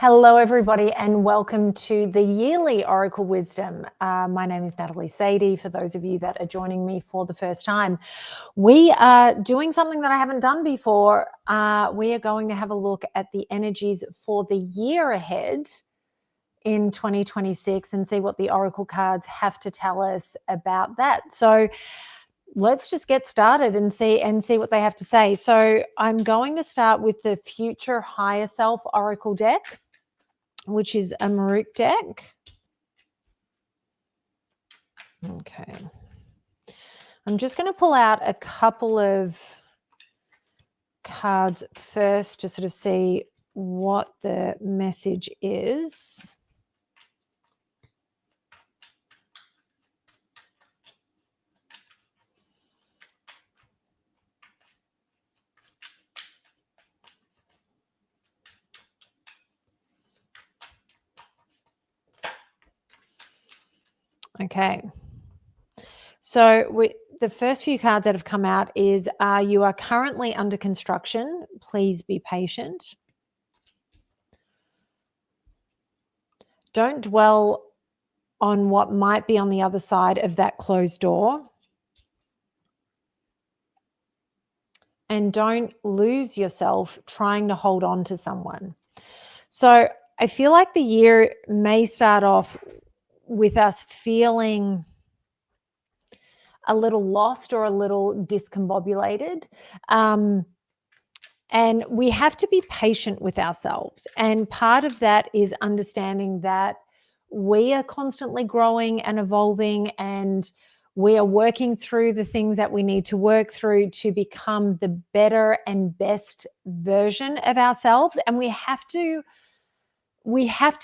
Hello, everybody, and welcome to the yearly Oracle Wisdom. My name is Natalie Sadie. For those of you that are joining me for the first time, we are doing something that I haven't done before. We are going to have a look at the energies for the year ahead in 2026 and see what the Oracle cards have to tell us about that. So let's just get started and see what they have to say. So I'm going to start with the Future Higher Self Oracle deck, which is a MahrukhX deck. Okay. I'm just going to pull out a couple of cards first to sort of see what the message is. Okay. So the first few cards that have come out is you are currently under construction. Please be patient. Don't dwell on what might be on the other side of that closed door. And don't lose yourself trying to hold on to someone. So I feel like the year may start off with us feeling a little lost or a little discombobulated. And we have to be patient with ourselves. And part of that is understanding that we are constantly growing and evolving, and we are working through the things that we need to work through to become the better and best version of ourselves. And we have to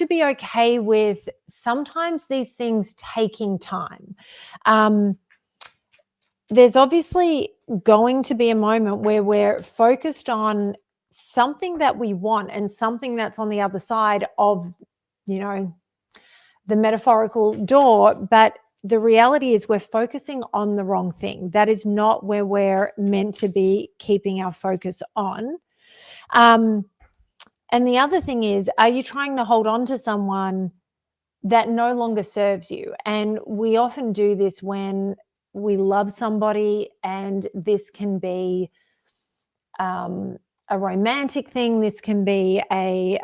be okay with sometimes these things taking time. There's obviously going to be a moment where we're focused on something that we want and something that's on the other side of, the metaphorical door, but the reality is we're focusing on the wrong thing. That is not where we're meant to be keeping our focus on. And the other thing is, are you trying to hold on to someone that no longer serves you? And we often do this when we love somebody, and this can be a romantic thing. This can be a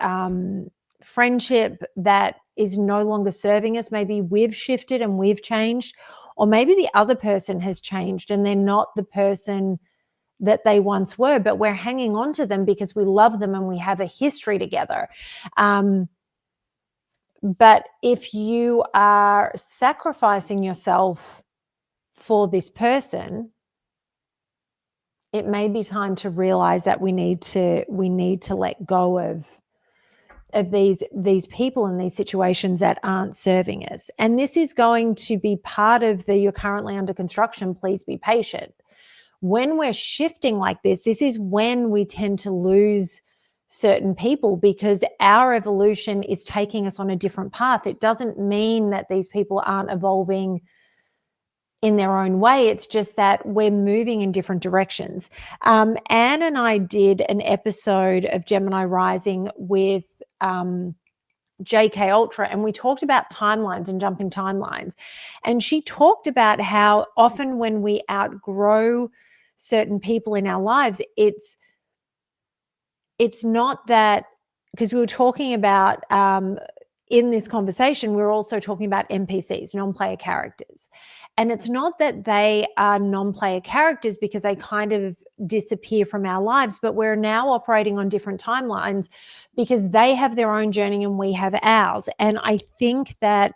friendship that is no longer serving us. Maybe we've shifted and we've changed, or maybe the other person has changed and they're not the person that they once were, but we're hanging on to them because we love them and we have a history together. But if you are sacrificing yourself for this person, it may be time to realize that we need to let go of these people and these situations that aren't serving us. And this is going to be part of you're currently under construction, please be patient. When we're shifting like this is when we tend to lose certain people, because our evolution is taking us on a different path. It doesn't mean that these people aren't evolving in their own way. It's just that we're moving in different directions. Anne and I did an episode of Gemini Rising with JK Ultra, and we talked about timelines and jumping timelines. And she talked about how often when we outgrow certain people in our lives, it's not that, because we were talking about in this conversation, we're also talking about NPCs, non-player characters. And it's not that they are non-player characters because they kind of disappear from our lives, but we're now operating on different timelines because they have their own journey and we have ours. And I think that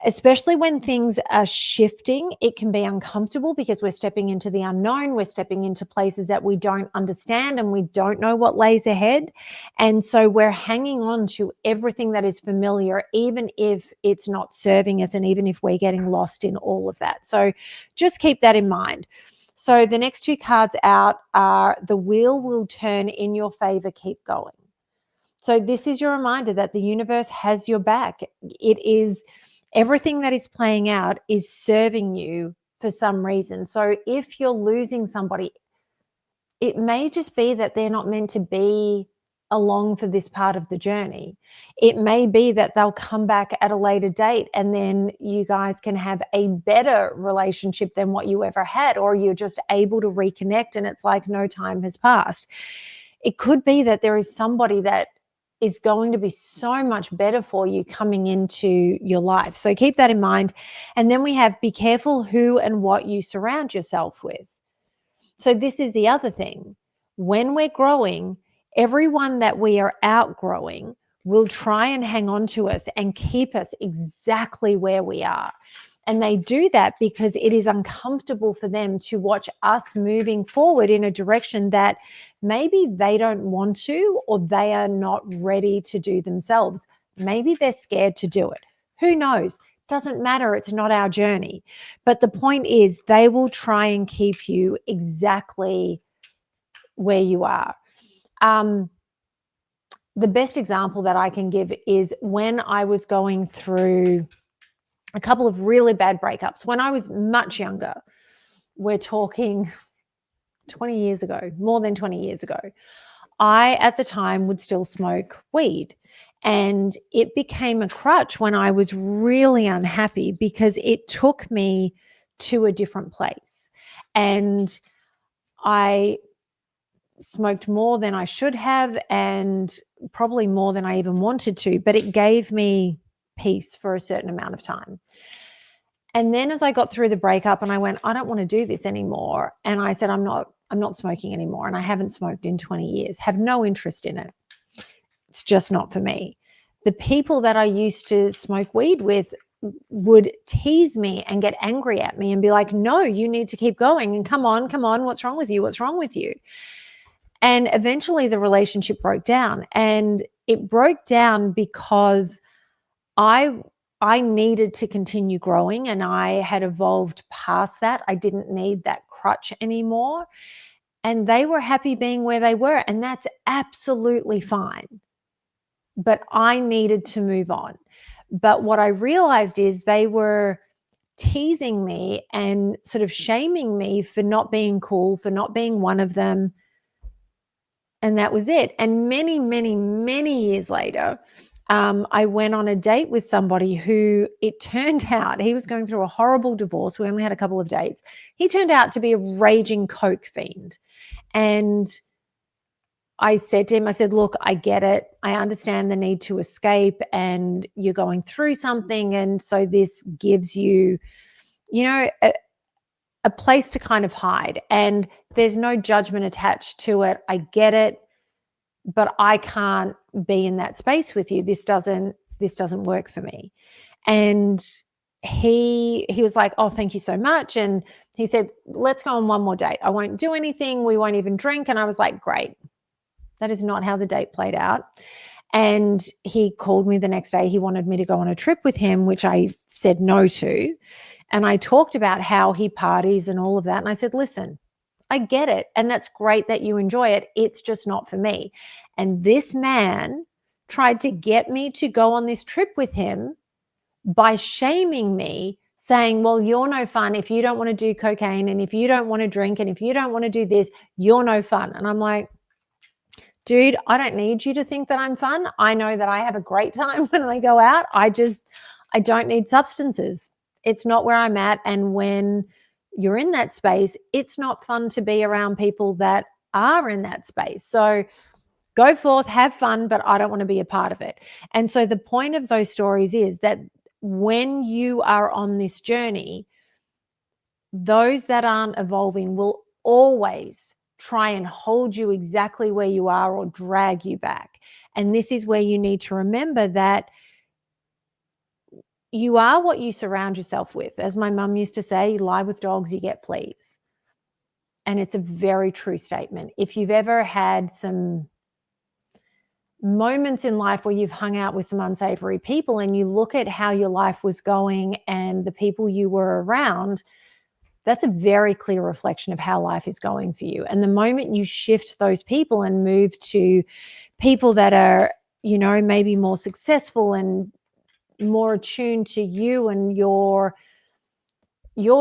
especially when things are shifting, it can be uncomfortable because we're stepping into the unknown. We're stepping into places that we don't understand and we don't know what lays ahead. And so we're hanging on to everything that is familiar, even if it's not serving us and even if we're getting lost in all of that. So just keep that in mind. So the next two cards out are the wheel will turn in your favor, keep going. So this is your reminder that the universe has your back. It is everything that is playing out is serving you for some reason. So if you're losing somebody, it may just be that they're not meant to be along for this part of the journey. It may be that they'll come back at a later date and then you guys can have a better relationship than what you ever had, or you're just able to reconnect and it's like no time has passed. It could be that there is somebody that is going to be so much better for you coming into your life. So keep that in mind. And then we have, be careful who and what you surround yourself with. So this is the other thing. When we're growing, everyone that we are outgrowing will try and hang on to us and keep us exactly where we are. And they do that because it is uncomfortable for them to watch us moving forward in a direction that maybe they don't want to, or they are not ready to do themselves. Maybe they're scared to do it. Who knows? Doesn't matter. It's not our journey. But the point is, they will try and keep you exactly where you are. The best example that I can give is when I was going through a couple of really bad breakups when I was much younger. We're talking 20 years ago, more than 20 years ago. I, at the time, would still smoke weed. And it became a crutch when I was really unhappy because it took me to a different place. And I smoked more than I should have, and probably more than I even wanted to, but it gave me peace for a certain amount of time. And then as I got through the breakup and I went, I don't want to do this anymore. And I said, I'm not smoking anymore. And I haven't smoked in 20 years, have no interest in it. It's just not for me. The people that I used to smoke weed with would tease me and get angry at me and be like, no, you need to keep going. And come on, what's wrong with you? What's wrong with you? And eventually the relationship broke down. And it broke down because I needed to continue growing, and I had evolved past that. I didn't need that crutch anymore. And they were happy being where they were, and that's absolutely fine. But I needed to move on. But what I realized is they were teasing me and sort of shaming me for not being cool, for not being one of them. And that was it. And many, many, many years later, I went on a date with somebody who, it turned out, he was going through a horrible divorce. We only had a couple of dates. He turned out to be a raging coke fiend. And I said to him, I said, look, I get it. I understand the need to escape and you're going through something. And so this gives you, a place to kind of hide. And there's no judgment attached to it. I get it. But I can't be in that space with you. This doesn't work for me. And he was like, oh, thank you so much. And he said, let's go on one more date. I won't do anything. We won't even drink. And I was like, great. That is not how the date played out. And he called me the next day. He wanted me to go on a trip with him, which I said no to. And I talked about how he parties and all of that. And I said, listen, I get it. And that's great that you enjoy it. It's just not for me. And this man tried to get me to go on this trip with him by shaming me, saying, well, you're no fun if you don't want to do cocaine, and if you don't want to drink, and if you don't want to do this, you're no fun. And I'm like, dude, I don't need you to think that I'm fun. I know that I have a great time when I go out. I don't need substances. It's not where I'm at. And when you're in that space, it's not fun to be around people that are in that space. So go forth, have fun, but I don't want to be a part of it. And so the point of those stories is that when you are on this journey, those that aren't evolving will always try and hold you exactly where you are or drag you back. And this is where you need to remember that you are what you surround yourself with. As my mum used to say, you lie with dogs, you get fleas. And it's a very true statement. If you've ever had some moments in life where you've hung out with some unsavory people and you look at how your life was going and the people you were around, that's a very clear reflection of how life is going for you. And the moment you shift those people and move to people that are, maybe more successful and more attuned to you and your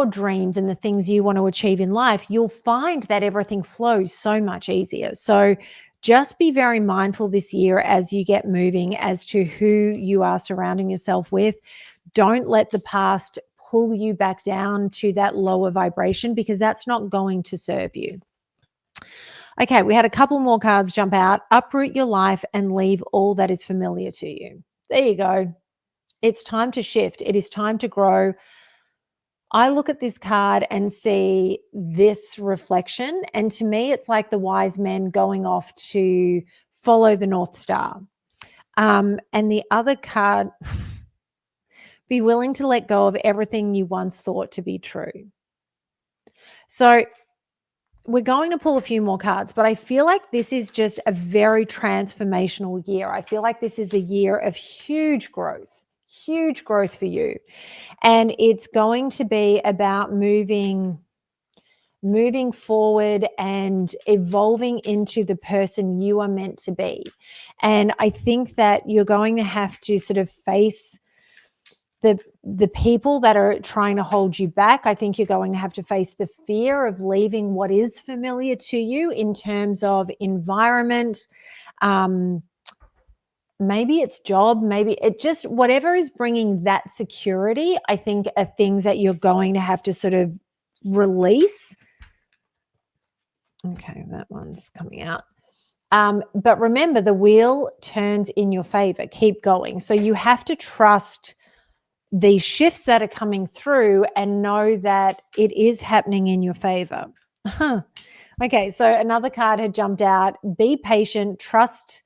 dreams and the things you want to achieve in life, you'll find that everything flows so much easier. So just be very mindful this year as you get moving as to who you are surrounding yourself with. Don't let the past pull you back down to that lower vibration, because that's not going to serve you. Okay, we had a couple more cards jump out. Uproot your life and leave all that is familiar to you. There you go. It's time to shift. It is time to grow. I look at this card and see this reflection, and to me, it's like the wise men going off to follow the North Star. And the other card, be willing to let go of everything you once thought to be true. So we're going to pull a few more cards, but I feel like this is just a very transformational year. I feel like this is a year of huge growth for you. And it's going to be about moving forward and evolving into the person you are meant to be. And I think that you're going to have to sort of face the people that are trying to hold you back. I think you're going to have to face the fear of leaving what is familiar to you in terms of environment. Maybe it's job, maybe it just, whatever is bringing that security, I think are things that you're going to have to sort of release. Okay, that one's coming out. But remember, the wheel turns in your favor. Keep going. So you have to trust these shifts that are coming through and know that it is happening in your favor. Okay, so another card had jumped out. Be patient, trust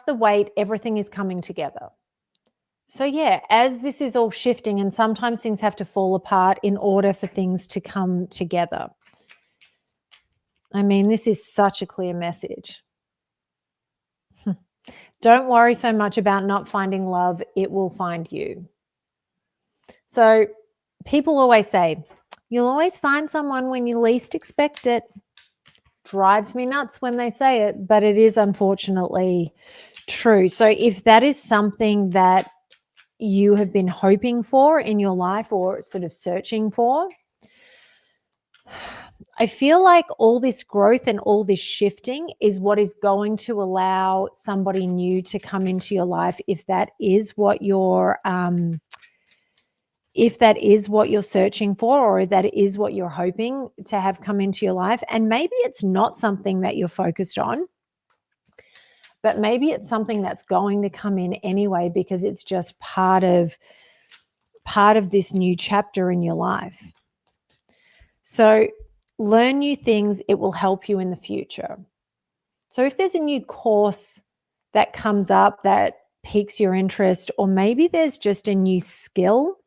the wait, everything is coming together. So yeah, as this is all shifting, and sometimes things have to fall apart in order for things to come together. I mean, this is such a clear message. Don't worry so much about not finding love. It will find you. So people always say, you'll always find someone when you least expect it. Drives me nuts when they say it, but it is unfortunately true. So if that is something that you have been hoping for in your life or sort of searching for, I feel like all this growth and all this shifting is what is going to allow somebody new to come into your life, if that is what you're searching for, or that is what you're hoping to have come into your life. And maybe it's not something that you're focused on, but maybe it's something that's going to come in anyway, because it's just part of this new chapter in your life. So learn new things. It will help you in the future. So if there's a new course that comes up that piques your interest, or maybe there's just a new skill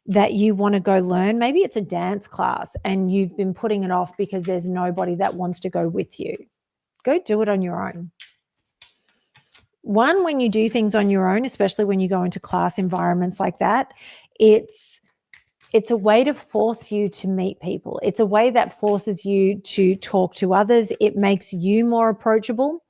that you want to go learn, maybe it's a dance class and you've been putting it off because there's nobody that wants to go with you, go do it on your own. One, when you do things on your own, especially when you go into class environments like that, it's a way to force you to meet people. It's a way that forces you to talk to others. It makes you more approachable.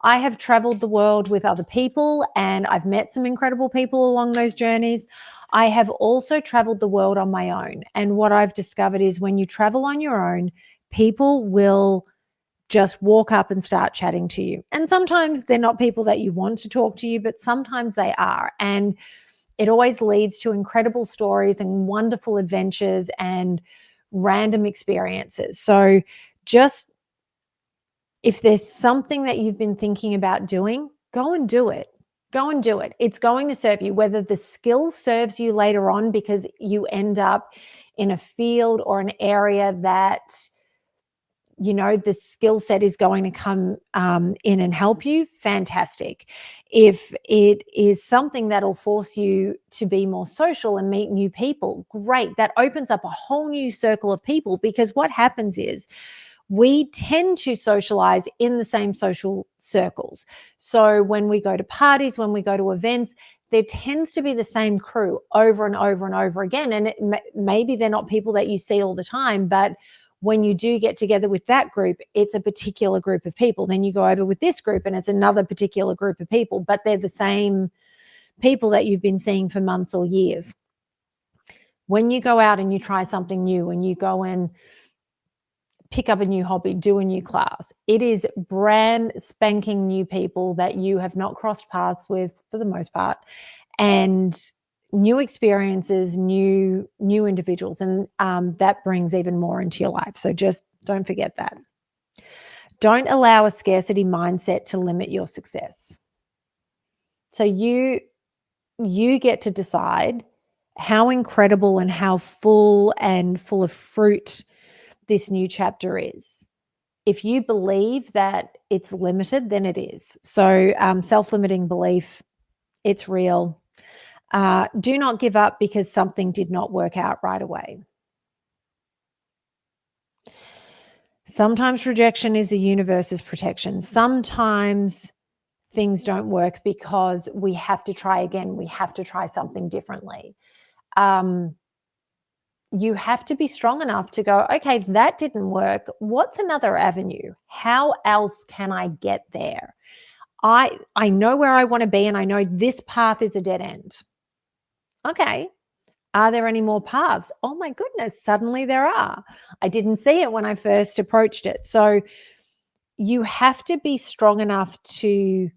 I have traveled the world with other people, and I've met some incredible people along those journeys. I have also traveled the world on my own. And what I've discovered is when you travel on your own, people will just walk up and start chatting to you. And sometimes they're not people that you want to talk to you, but sometimes they are. And it always leads to incredible stories and wonderful adventures and random experiences. So just, if there's something that you've been thinking about doing, go and do it. Go and do it. It's going to serve you, whether the skill serves you later on because you end up in a field or an area that, you know, the skill set is going to come in and help you, fantastic. If it is something that'll force you to be more social and meet new people, great. That opens up a whole new circle of people, because what happens is we tend to socialize in the same social circles. So when we go to parties, when we go to events, there tends to be the same crew over and over and over again. And maybe they're not people that you see all the time, but when you do get together with that group, it's a particular group of people. Then you go over with this group and it's another particular group of people, but they're the same people that you've been seeing for months or years. When you go out and you try something new and you go and pick up a new hobby, do a new class. It is brand spanking new people that you have not crossed paths with for the most part, and new experiences, new individuals, and that brings even more into your life. So just don't forget that. Don't allow a scarcity mindset to limit your success. So you get to decide how incredible and how full of fruit this new chapter is. If you believe that it's limited, then it is. So self-limiting belief, it's real. Do not give up because something did not work out right away. Sometimes rejection is the universe's protection. Sometimes things don't work because we have to try again. We have to try something differently. You have to be strong enough to go, okay, that didn't work. What's another avenue? How else can I get there? I know where I want to be, and I know this path is a dead end. Okay. Are there any more paths? Oh my goodness, suddenly there are. I didn't see it when I first approached it. So you have to be strong enough to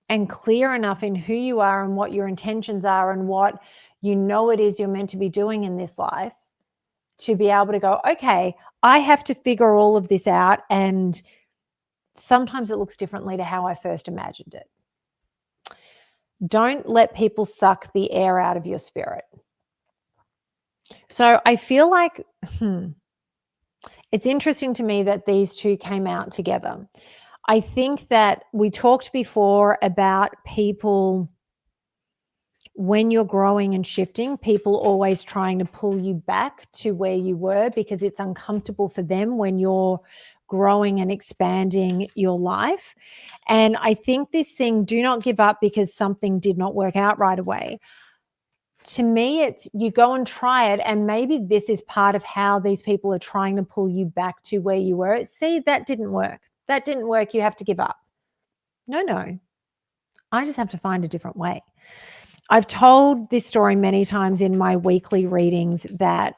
and clear enough in who you are and what your intentions are and what you know it is you're meant to be doing in this life, to be able to go, okay, I have to figure all of this out, and sometimes it looks differently to how I first imagined it. Don't let people suck the air out of your spirit. So I feel like it's interesting to me that these two came out together. I think that we talked before about people, when you're growing and shifting, people always trying to pull you back to where you were because it's uncomfortable for them when you're growing and expanding your life. And I think this thing, do not give up because something did not work out right away. To me, it's you go and try it, and maybe this is part of how these people are trying to pull you back to where you were. See, that didn't work. That didn't work. You have to give up. No. I just have to find a different way. I've told this story many times in my weekly readings that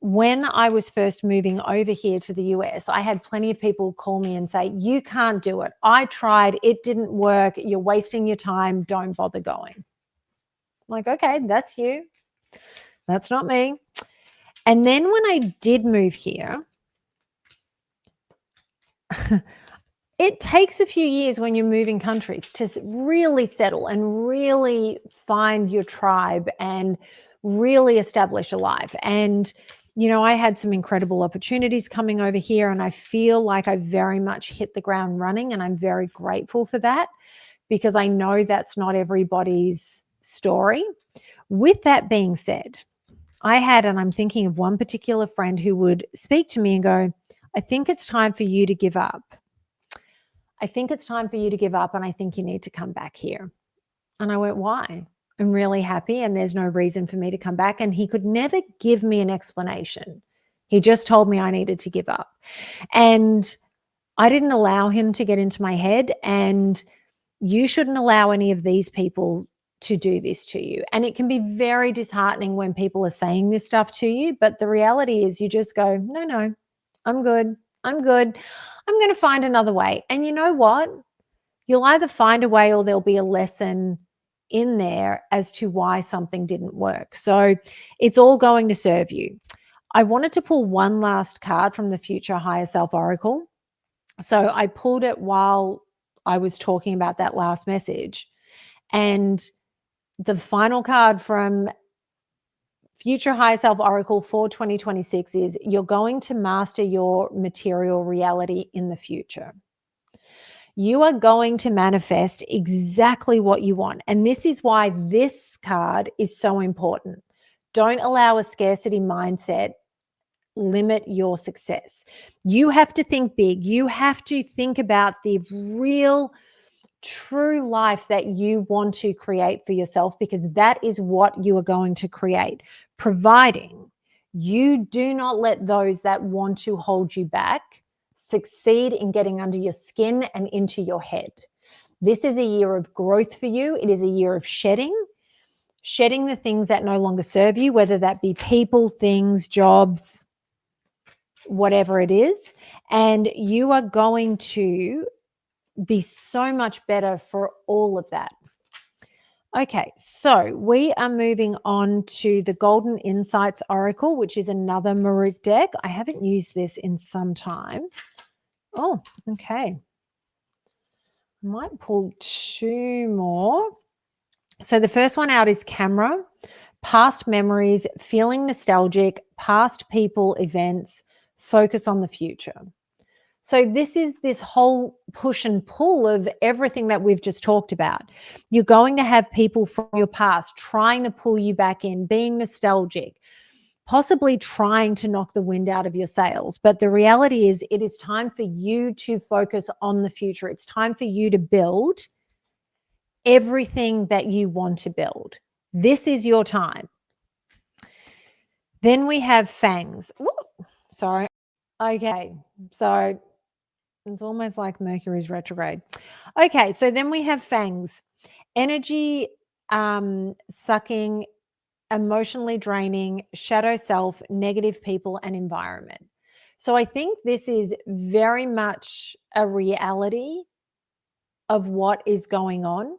when I was first moving over here to the US, I had plenty of people call me and say, you can't do it. I tried. It didn't work. You're wasting your time. Don't bother going. I'm like, okay, that's you. That's not me. And then when I did move here, it takes a few years when you're moving countries to really settle and really find your tribe and really establish a life. And, you know, I had some incredible opportunities coming over here, and I feel like I very much hit the ground running, and I'm very grateful for that because I know that's not everybody's story. With that being said, and I'm thinking of one particular friend who would speak to me and go, I think it's time for you to give up. I think it's time for you to give up, and I think you need to come back here. And I went, why? I'm really happy, and there's no reason for me to come back. And he could never give me an explanation. He just told me I needed to give up. And I didn't allow him to get into my head, and you shouldn't allow any of these people to do this to you. And it can be very disheartening when people are saying this stuff to you, but the reality is you just go, no, I'm good. I'm good. I'm going to find another way. And you know what? You'll either find a way or there'll be a lesson in there as to why something didn't work. So it's all going to serve you. I wanted to pull one last card from the Future Higher Self Oracle. So I pulled it while I was talking about that last message. And the final card from Future Higher Self Oracle for 2026 is you're going to master your material reality in the future. You are going to manifest exactly what you want. And this is why this card is so important. Don't allow a scarcity mindset limit your success. You have to think big. You have to think about the real, true life that you want to create for yourself, because that is what you are going to create, providing you do not let those that want to hold you back succeed in getting under your skin and into your head. This is a year of growth for you. It is a year of shedding the things that no longer serve you, whether that be people, things, jobs, whatever it is, and you are going to be so much better for all of that. Okay, so we are moving on to the Golden Insights Oracle, which is another Mahrukh deck. I haven't used this in some time. Oh, okay. I might pull two more. So the first one out is Camera, past memories, feeling nostalgic, past people, events, focus on the future. So this is this whole push and pull of everything that we've just talked about. You're going to have people from your past trying to pull you back in, being nostalgic, possibly trying to knock the wind out of your sails. But the reality is it is time for you to focus on the future. It's time for you to build everything that you want to build. This is your time. Then we have Fangs. Ooh, sorry. Okay, so it's almost like Mercury's retrograde. Okay, so then we have Fangs. Energy sucking, emotionally draining, shadow self, negative people and environment. So I think this is very much a reality of what is going on.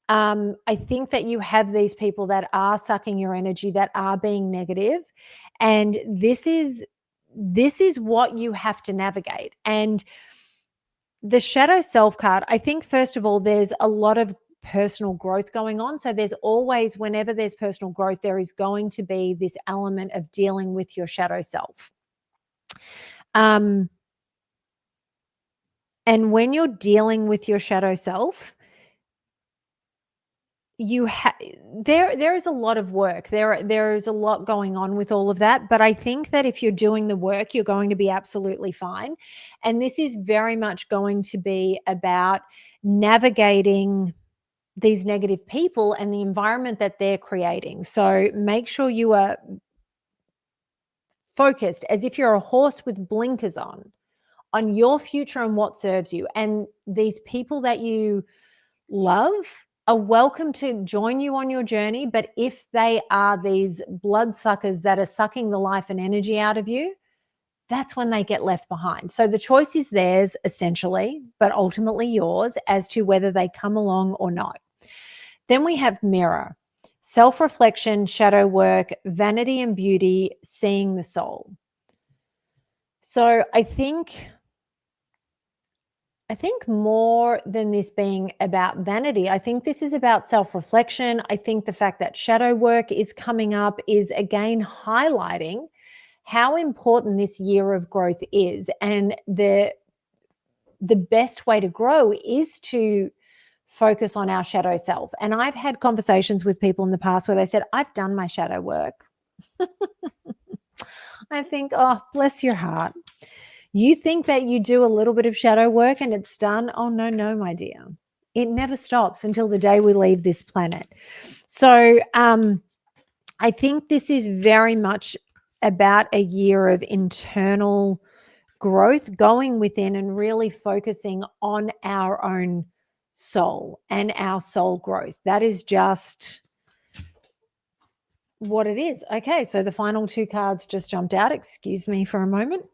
I think that you have these people that are sucking your energy, that are being negative, and this is what you have to navigate. And the shadow self card, I think, first of all, there's a lot of personal growth going on. So there's always, whenever there's personal growth, there is going to be this element of dealing with your shadow self. And when you're dealing with your shadow self, there is a lot of work. There is a lot going on with all of that, but I think that if you're doing the work, you're going to be absolutely fine. And this is very much going to be about navigating these negative people and the environment that they're creating. So make sure you are focused as if you're a horse with blinkers on your future and what serves you. And these people that you love are welcome to join you on your journey. But if they are these bloodsuckers that are sucking the life and energy out of you, that's when they get left behind. So the choice is theirs essentially, but ultimately yours as to whether they come along or not. Then we have Mirror, self-reflection, shadow work, vanity and beauty, seeing the soul. So I think more than this being about vanity, I think this is about self-reflection. I think the fact that shadow work is coming up is again highlighting how important this year of growth is. And the best way to grow is to focus on our shadow self. And I've had conversations with people in the past where they said, I've done my shadow work. I think, oh, bless your heart. You think that you do a little bit of shadow work and it's done? Oh, no, my dear. It never stops until the day we leave this planet. So I think this is very much about a year of internal growth, going within and really focusing on our own soul and our soul growth. That is just what it is. Okay, so the final two cards just jumped out. Excuse me for a moment.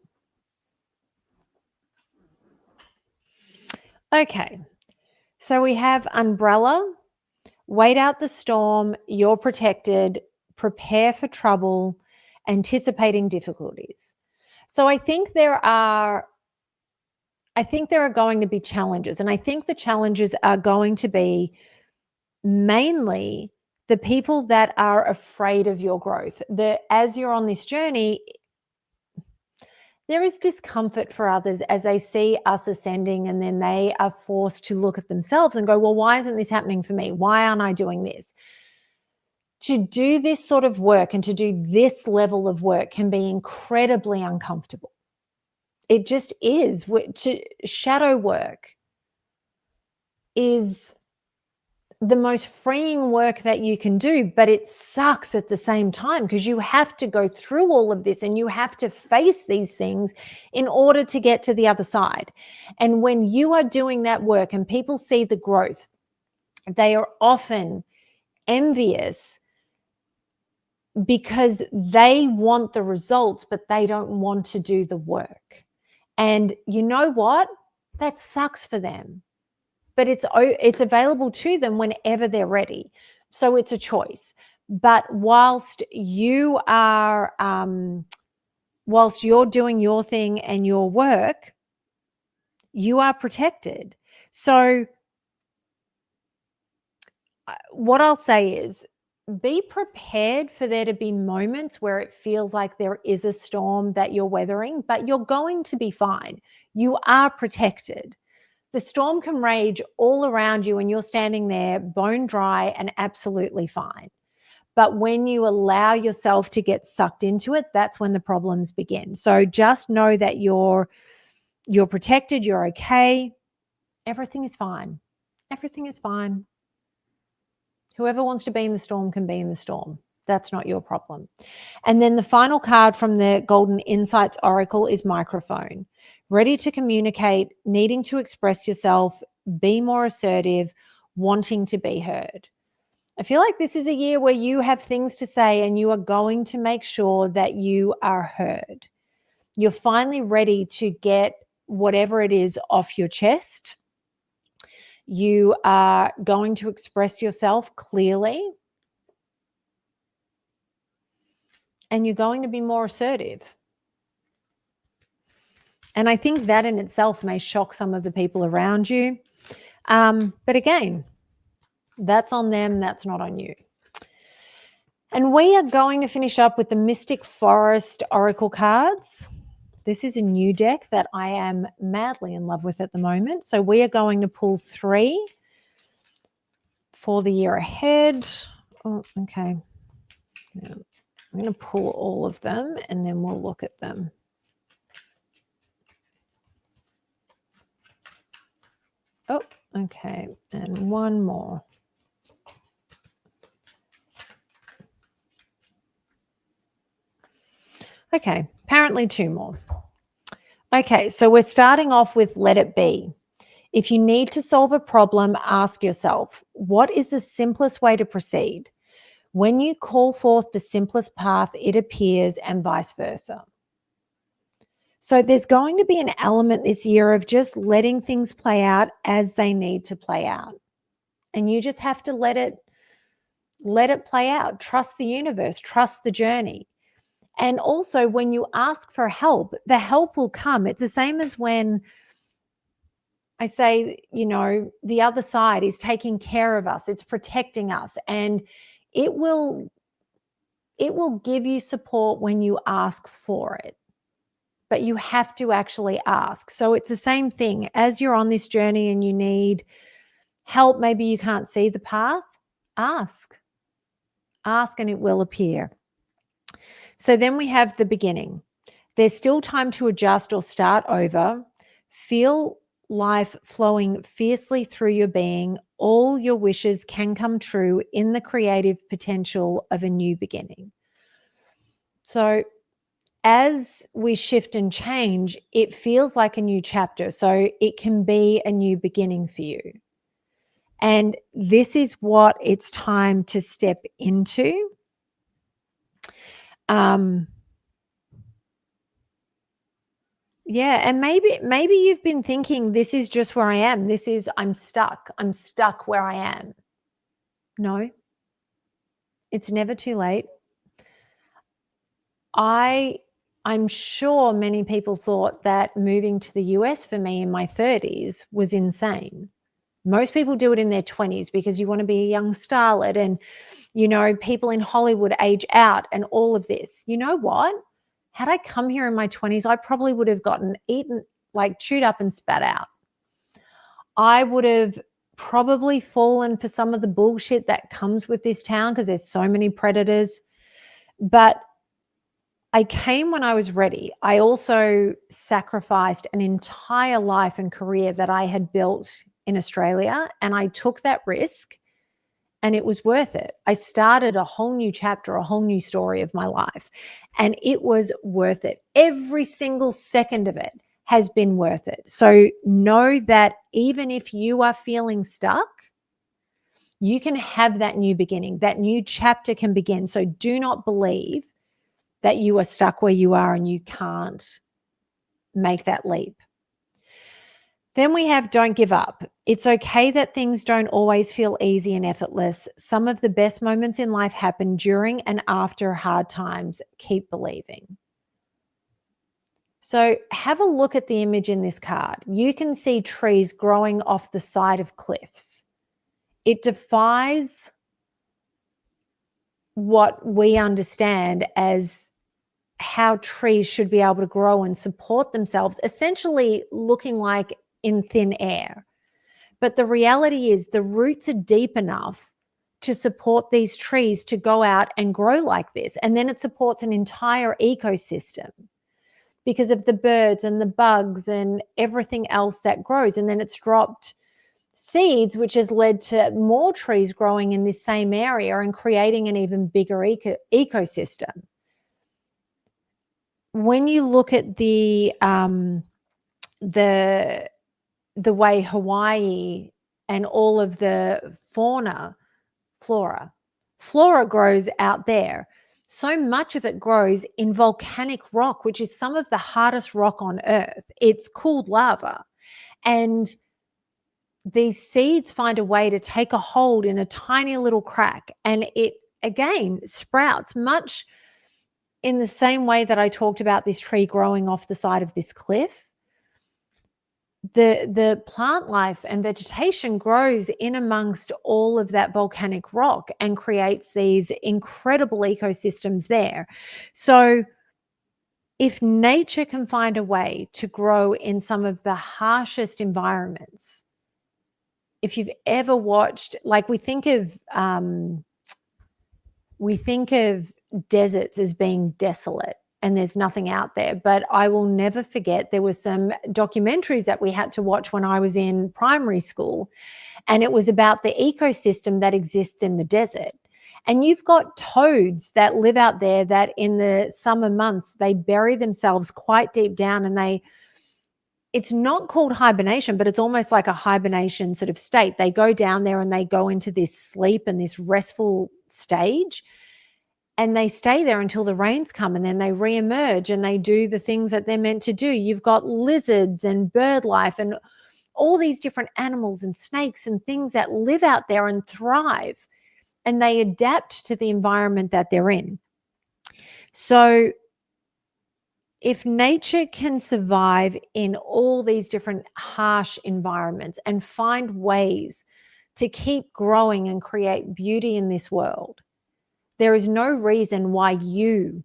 Okay, so we have Umbrella, wait out the storm, you're protected, prepare for trouble, anticipating difficulties. So I think there are going to be challenges, and I think the challenges are going to be mainly the people that are afraid of your growth. As you're on this journey, there is discomfort for others as they see us ascending, and then they are forced to look at themselves and go, well, why isn't this happening for me? Why aren't I doing this? To do this sort of work and to do this level of work can be incredibly uncomfortable. It just is. Shadow work is the most freeing work that you can do, but it sucks at the same time because you have to go through all of this and you have to face these things in order to get to the other side. And when you are doing that work and people see the growth, they are often envious because they want the results, but they don't want to do the work. And you know what? That sucks for them. But it's available to them whenever they're ready. So it's a choice. But whilst you're doing your thing and your work, you are protected. So what I'll say is, be prepared for there to be moments where it feels like there is a storm that you're weathering, but you're going to be fine. You are protected. The storm can rage all around you and you're standing there bone dry and absolutely fine. But when you allow yourself to get sucked into it, that's when the problems begin. So just know that you're protected, you're okay. Everything is fine. Everything is fine. Whoever wants to be in the storm can be in the storm. That's not your problem. And then the final card from the Golden Insights Oracle is microphone. Ready to communicate, needing to express yourself, be more assertive, wanting to be heard. I feel like this is a year where you have things to say and you are going to make sure that you are heard. You're finally ready to get whatever it is off your chest. You are going to express yourself clearly. And you're going to be more assertive. And I think that in itself may shock some of the people around you. But again, that's on them, that's not on you. And we are going to finish up with the Mystic Forest Oracle cards. This is a new deck that I am madly in love with at the moment. So we are going to pull 3 for the year ahead. Oh, okay. Yeah. I'm going to pull all of them and then we'll look at them. Oh, okay. And one more. Okay, apparently 2 more. Okay, so we're starting off with let it be. If you need to solve a problem, ask yourself, what is the simplest way to proceed? When you call forth the simplest path, it appears, and vice versa. So there's going to be an element this year of just letting things play out as they need to play out. And you just have to let it play out. Trust the universe, trust the journey. And also when you ask for help, the help will come. It's the same as when I say, the other side is taking care of us. It's protecting us. And it will give you support when you ask for it. But you have to actually ask. So it's the same thing. As you're on this journey and you need help, maybe you can't see the path, ask. Ask and it will appear. So then we have the beginning. There's still time to adjust or start over. Feel life flowing fiercely through your being. All your wishes can come true in the creative potential of a new beginning. So as we shift and change, it feels like a new chapter. So it can be a new beginning for you. And this is what it's time to step into. Yeah, and maybe you've been thinking, this is just where I am. I'm stuck. I'm stuck where I am. No, it's never too late. I'm sure many people thought that moving to the US for me in my 30s was insane. Most people do it in their 20s because you want to be a young starlet and, people in Hollywood age out and all of this. You know what? Had I come here in my 20s, I probably would have gotten eaten, like chewed up and spat out. I would have probably fallen for some of the bullshit that comes with this town because there's so many predators. But I came when I was ready. I also sacrificed an entire life and career that I had built in Australia, and I took that risk and it was worth it. I started a whole new chapter, a whole new story of my life, and it was worth it. Every single second of it has been worth it. So know that even if you are feeling stuck, You can have that new beginning. That new chapter can begin. So do not believe that you are stuck where you are and you can't make that leap. Then we have don't give up. It's okay that things don't always feel easy and effortless. Some of the best moments in life happen during and after hard times. Keep believing. So have a look at the image in this card. You can see trees growing off the side of cliffs. It defies what we understand as how trees should be able to grow and support themselves, essentially looking like in thin air. But the reality is the roots are deep enough to support these trees to go out and grow like this. And then it supports an entire ecosystem because of the birds and the bugs and everything else that grows. And then it's dropped seeds, which has led to more trees growing in this same area and creating an even bigger ecosystem. When you look at the way Hawaii and all of the flora grows out there, so much of it grows in volcanic rock, which is some of the hardest rock on earth. It's cooled lava. And these seeds find a way to take a hold in a tiny little crack, and it again sprouts, much in the same way that I talked about this tree growing off the side of this cliff. The plant life and vegetation grows in amongst all of that volcanic rock and creates these incredible ecosystems there. So if nature can find a way to grow in some of the harshest environments, if you've ever watched, like we think of deserts as being desolate and there's nothing out there. But I will never forget, there were some documentaries that we had to watch when I was in primary school, and it was about the ecosystem that exists in the desert. And you've got toads that live out there that in the summer months, they bury themselves quite deep down, and it's not called hibernation, but it's almost like a hibernation sort of state. They go down there and they go into this sleep and this restful stage, and they stay there until the rains come, and then they reemerge and they do the things that they're meant to do. You've got lizards and bird life and all these different animals and snakes and things that live out there and thrive, and they adapt to the environment that they're in. So if nature can survive in all these different harsh environments and find ways to keep growing and create beauty in this world, there is no reason why you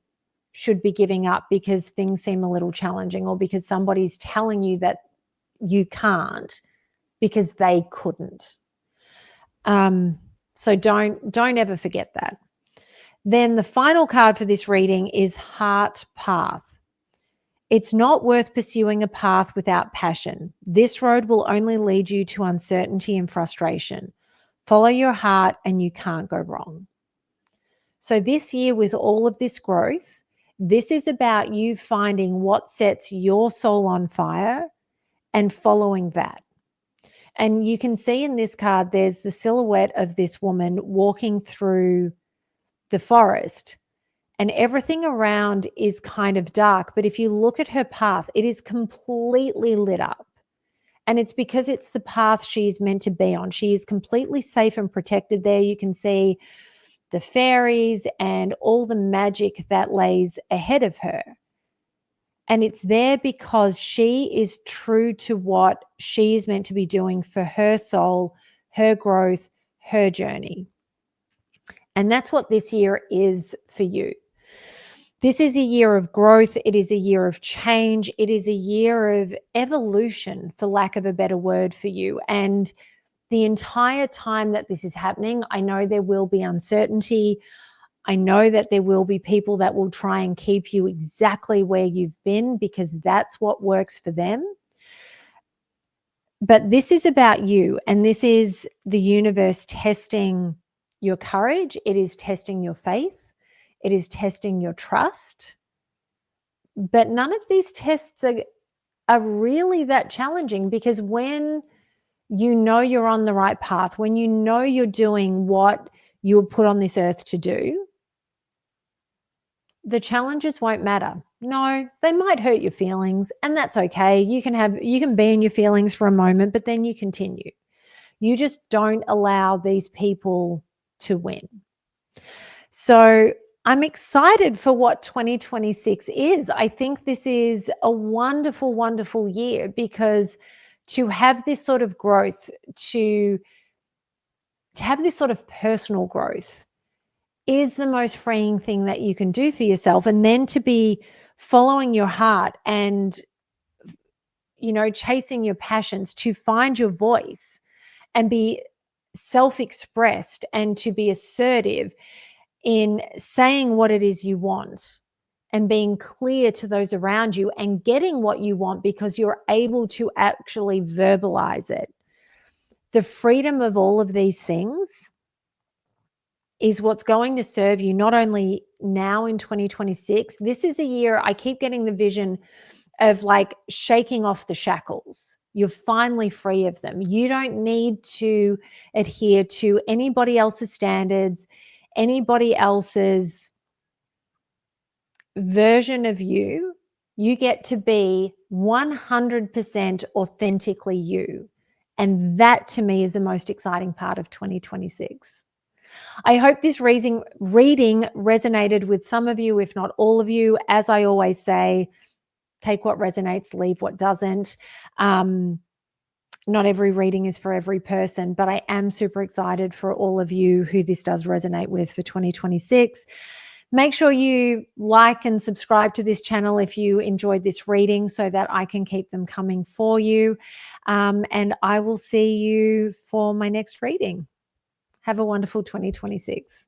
should be giving up because things seem a little challenging, or because somebody's telling you that you can't because they couldn't. So don't ever forget that. Then the final card for this reading is Heart Path. It's not worth pursuing a path without passion. This road will only lead you to uncertainty and frustration. Follow your heart and you can't go wrong. So this year, with all of this growth, this is about you finding what sets your soul on fire and following that. And you can see in this card, there's the silhouette of this woman walking through the forest, and everything around is kind of dark. But if you look at her path, it is completely lit up. And it's because it's the path she's meant to be on. She is completely safe and protected there. You can see the fairies and all the magic that lays ahead of her. And it's there because she is true to what she is meant to be doing for her soul, her growth, her journey. And that's what this year is for you. This is a year of growth. It is a year of change. It is a year of evolution, for lack of a better word, for you. And the entire time that this is happening, I know there will be uncertainty. I know that there will be people that will try and keep you exactly where you've been because that's what works for them. But this is about you, and this is the universe testing your courage. It is testing your faith. It is testing your trust. But none of these tests are really that challenging, because when you know you're on the right path, when you know you're doing what you were put on this earth to do, the challenges won't matter. No, they might hurt your feelings, and that's okay. You can be in your feelings for a moment, but then you continue. You just don't allow these people to win. So I'm excited for what 2026 is. I think this is a wonderful, wonderful year, because to have this sort of growth, to have this sort of personal growth is the most freeing thing that you can do for yourself. And then to be following your heart and, chasing your passions, to find your voice and be self-expressed, and to be assertive in saying what it is you want and being clear to those around you and getting what you want because you're able to actually verbalize it. The freedom of all of these things is what's going to serve you not only now in 2026. This is a year, I keep getting the vision of like shaking off the shackles. You're finally free of them. You don't need to adhere to anybody else's standards, anybody else's version of you. You get to be 100% authentically you. And that to me is the most exciting part of 2026. I hope this reading resonated with some of you, if not all of you. As I always say, take what resonates, leave what doesn't. Not every reading is for every person, but I am super excited for all of you who this does resonate with for 2026. Make sure you like and subscribe to this channel if you enjoyed this reading, so that I can keep them coming for you. And I will see you for my next reading. Have a wonderful 2026.